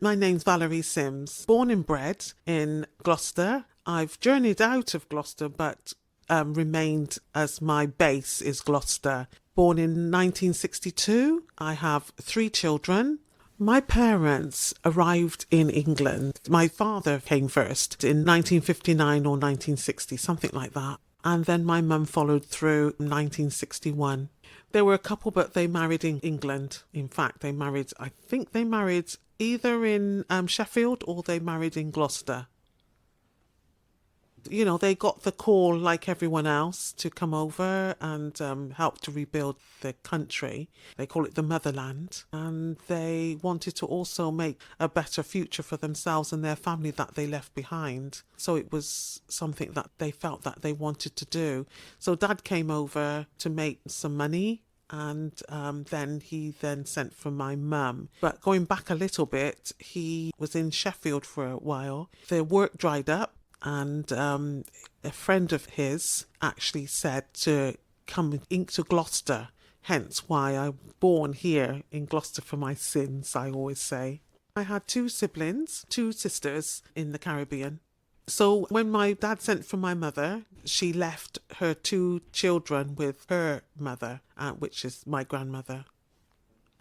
My name's Valerie Simms, born and bred in Gloucester. I've journeyed out of Gloucester but remained as my base is Gloucester. Born in 1962, I have 3 children. My parents arrived in England. My father came first in 1959 or 1960, something like that. And then my mum followed through in 1961. They were a couple, but they married in England. In fact, I think they married either in Sheffield or they married in Gloucester. You know, they got the call like everyone else to come over and help to rebuild the country. They call it the motherland. And they wanted to also make a better future for themselves and their family that they left behind. So it was something that they felt that they wanted to do. So Dad came over to make some money. And then he sent for my mum. But going back a little bit, he was in Sheffield for a while. Their work dried up. And a friend of his actually said to come into Gloucester, hence why I'm born here in Gloucester for my sins, I always say. I had 2 siblings, 2 sisters in the Caribbean. So when my dad sent for my mother, she left her 2 children with her mother, which is my grandmother.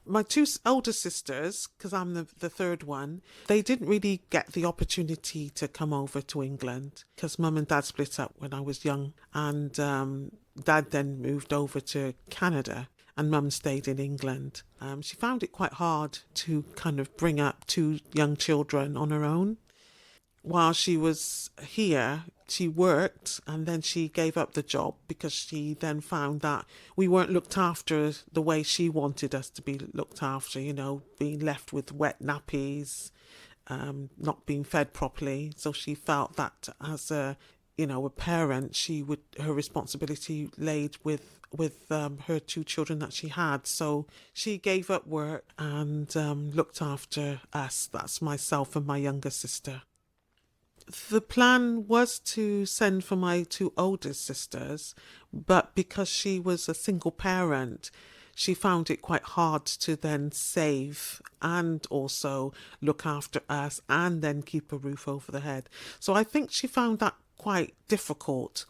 My 2 older sisters, because I'm the third one, they didn't really get the opportunity to come over to England because Mum and Dad split up when I was young, and Dad then moved over to Canada and Mum stayed in England. She found it quite hard to kind of bring up 2 young children on her own. While she was here, she worked and then she gave up the job because she then found that we weren't looked after the way she wanted us to be looked after, you know, being left with wet nappies, not being fed properly. So she felt that as a parent, her responsibility laid with her 2 children that she had. So she gave up work and looked after us. That's myself and my younger sister. The plan was to send for my 2 oldest sisters, but because she was a single parent, she found it quite hard to then save and also look after us and then keep a roof over the head. So I think she found that quite difficult.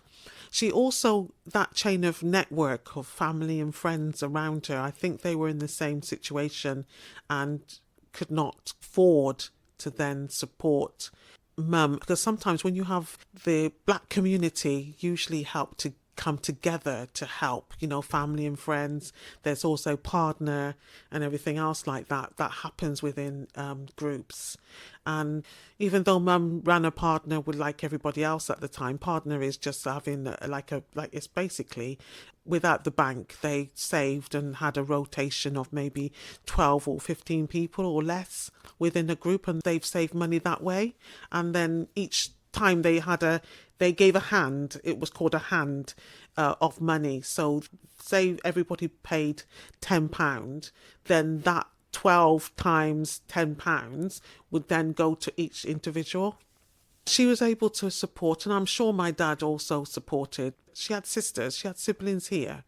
She also, that chain of network of family and friends around her, I think they were in the same situation and could not afford to then support Mum, because sometimes when you have the black community usually help to come together to help, you know, family and friends. There's also partner and everything else like that happens within groups. And even though Mum ran a partner with like everybody else at the time, partner is just having it's basically without the bank, they saved and had a rotation of maybe 12 or 15 people or less within a group, and they've saved money that way. And then each time they gave a hand, it was called a hand of money. So say everybody paid £10, then that 12 times £10 would then go to each individual. She was able to support, and I'm sure my dad also supported. She had sisters, she had siblings here,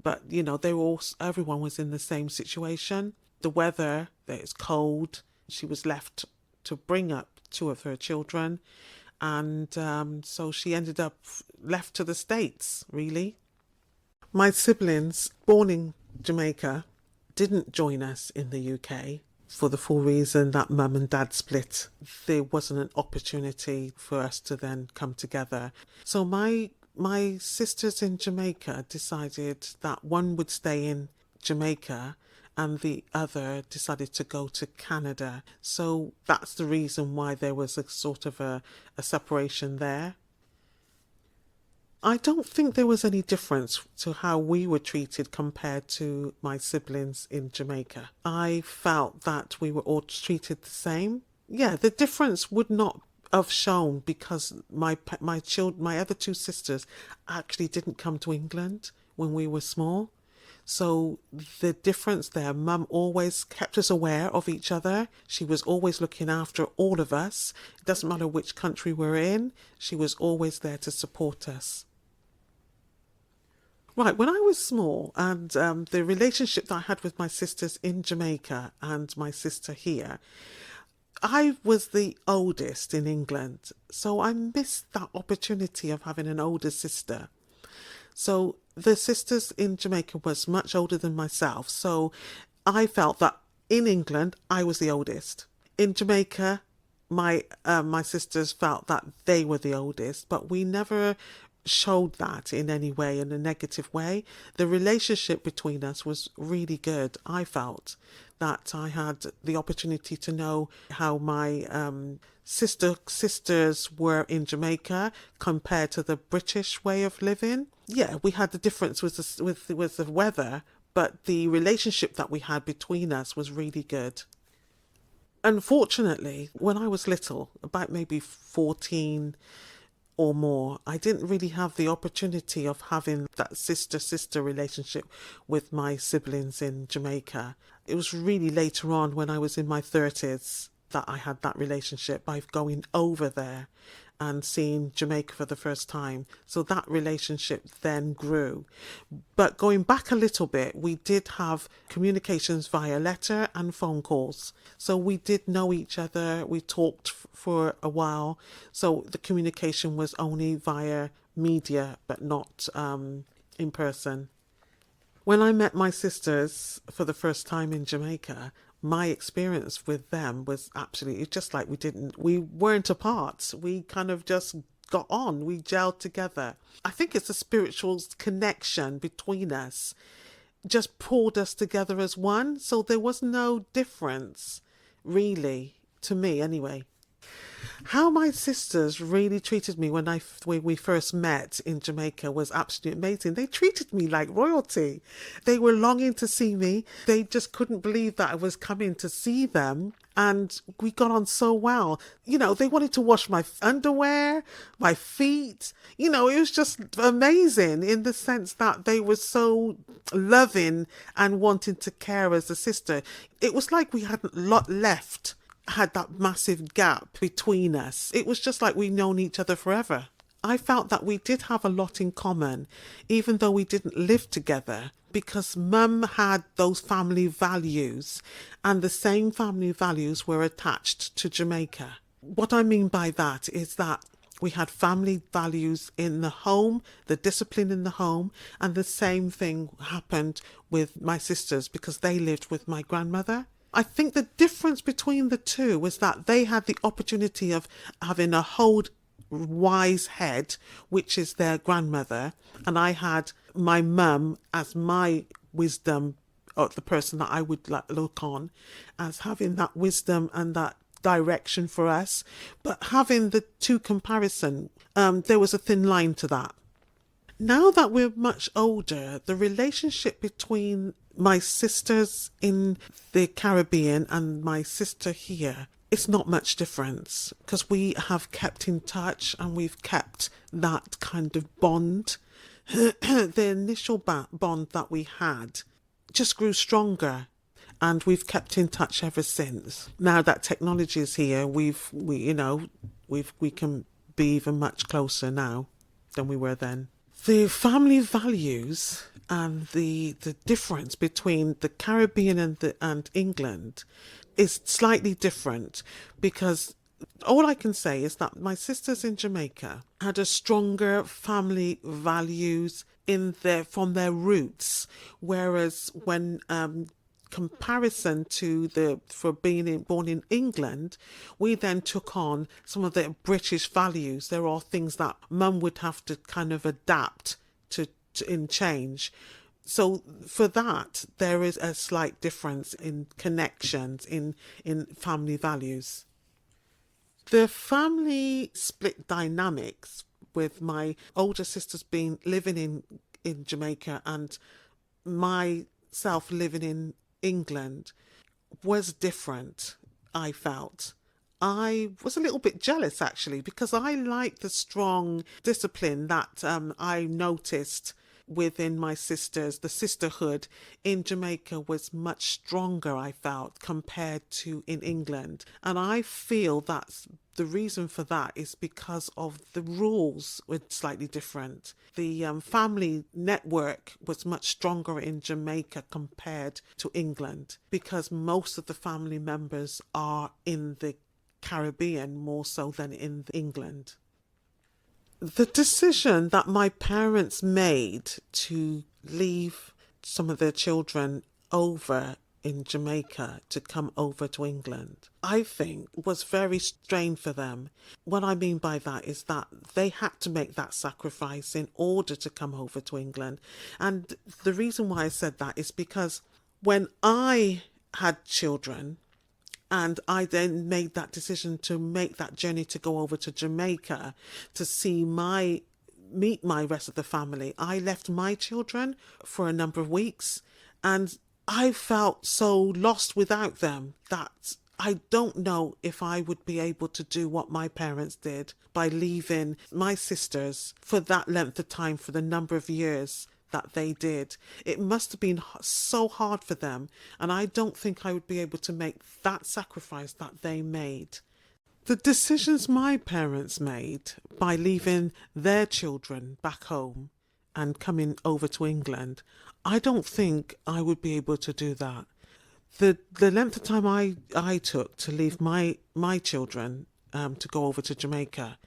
but you know, everyone was in the same situation. The weather, it's cold. She was left to bring up 2 of her children, and so she ended up left to the States, really. My siblings, born in Jamaica, didn't join us in the UK for the full reason that Mum and Dad split. There wasn't an opportunity for us to then come together. So my sisters in Jamaica decided that one would stay in Jamaica and the other decided to go to Canada. So that's the reason why there was a sort of a separation there. I don't think there was any difference to how we were treated compared to my siblings in Jamaica. I felt that we were all treated the same. Yeah, the difference would not have shown because my other 2 sisters actually didn't come to England when we were small. So the difference there, Mum always kept us aware of each other. She was always looking after all of us. It doesn't matter which country we're in. She was always there to support us. Right, when I was small, and the relationship that I had with my sisters in Jamaica and my sister here, I was the oldest in England, so I missed that opportunity of having an older sister. So the sisters in Jamaica was much older than myself, so I felt that in England I was the oldest. In Jamaica, my sisters felt that they were the oldest, but we never showed that in any way, in a negative way. The relationship between us was really good. I felt that I had the opportunity to know how my sisters were in Jamaica compared to the British way of living. Yeah, we had the difference with the weather, but the relationship that we had between us was really good. Unfortunately, when I was little, about maybe 14 or more, I didn't really have the opportunity of having that sister-sister relationship with my siblings in Jamaica. It was really later on, when I was in my 30s, that I had that relationship by going over there and seeing Jamaica for the first time. So that relationship then grew. But going back a little bit, we did have communications via letter and phone calls. So we did know each other. We talked for a while. So the communication was only via media, but not in person. When I met my sisters for the first time in Jamaica, my experience with them was absolutely just like we weren't apart. We kind of just got on, we gelled together. I think it's a spiritual connection between us, just pulled us together as one. So there was no difference, really, to me anyway. How my sisters really treated me when we first met in Jamaica was absolutely amazing. They treated me like royalty. They were longing to see me. They just couldn't believe that I was coming to see them. And we got on so well. You know, they wanted to wash my underwear, my feet. You know, it was just amazing in the sense that they were so loving and wanting to care as a sister. It was like we hadn't left had that massive gap between us. It was just like we'd known each other forever. I felt that we did have a lot in common, even though we didn't live together, because Mum had those family values, and the same family values were attached to Jamaica. What I mean by that is that we had family values in the home, the discipline in the home, and the same thing happened with my sisters because they lived with my grandmother. I think the difference between the two was that they had the opportunity of having a hold wise head, which is their grandmother, and I had my mum as my wisdom, or the person that I would look on as having that wisdom and that direction for us. But having the two comparison, there was a thin line to that. Now that we're much older, the relationship between my sisters in the Caribbean and my sister here, it's not much difference because we have kept in touch and we've kept that kind of bond. The initial bond that we had just grew stronger, and we've kept in touch ever since. Now that technology is here, we can be even much closer now than we were then. The family values and the difference between the Caribbean and England is slightly different, because all I can say is that my sisters in Jamaica had a stronger family values from their roots, whereas when comparison to for being born in England, we then took on some of the British values. There are things that Mum would have to kind of adapt to in change. So for that, there is a slight difference in connections, in family values. The family split dynamics with my older sisters living in Jamaica and myself living in England was different, I felt. I was a little bit jealous actually, because I liked the strong discipline that I noticed within my sisters. The sisterhood in Jamaica was much stronger, I felt, compared to in England. And I feel that's the reason for that is because of the rules were slightly different. The family network was much stronger in Jamaica compared to England, because most of the family members are in the Caribbean more so than in England. The decision that my parents made to leave some of their children over in Jamaica to come over to England, I think was very strange for them. What I mean by that is that they had to make that sacrifice in order to come over to England. And the reason why I said that is because when I had children, and I then made that decision to make that journey to go over to Jamaica to meet my rest of the family. I left my children for a number of weeks, and I felt so lost without them that I don't know if I would be able to do what my parents did by leaving my sisters for that length of time, for the number of years that they did. It must have been so hard for them, and I don't think I would be able to make that sacrifice that they made. The decisions my parents made by leaving their children back home and coming over to England, I don't think I would be able to do that. The length of time I took to leave my children to go over to Jamaica,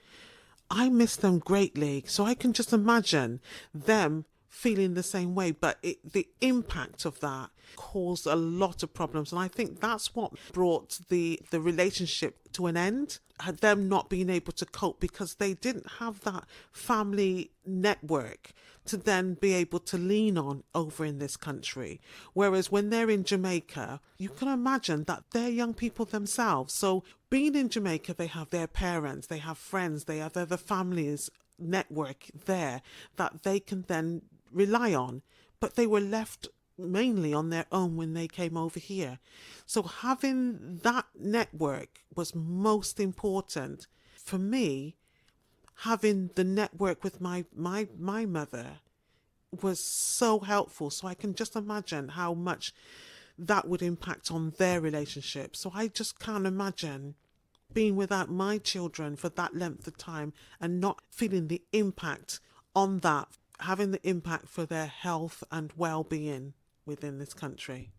I miss them greatly. So I can just imagine them feeling the same way, but the impact of that caused a lot of problems, and I think that's what brought the relationship to an end. Had them not being able to cope because they didn't have that family network to then be able to lean on over in this country. Whereas when they're in Jamaica, you can imagine that they're young people themselves. So being in Jamaica, they have their parents, they have friends, they have other families network there that they can then rely on, but they were left mainly on their own when they came over here. So having that network was most important for me. Having the network with my mother was so helpful, so I can just imagine how much that would impact on their relationship. So I just can't imagine being without my children for that length of time and not feeling the impact on that, having the impact for their health and well-being within this country.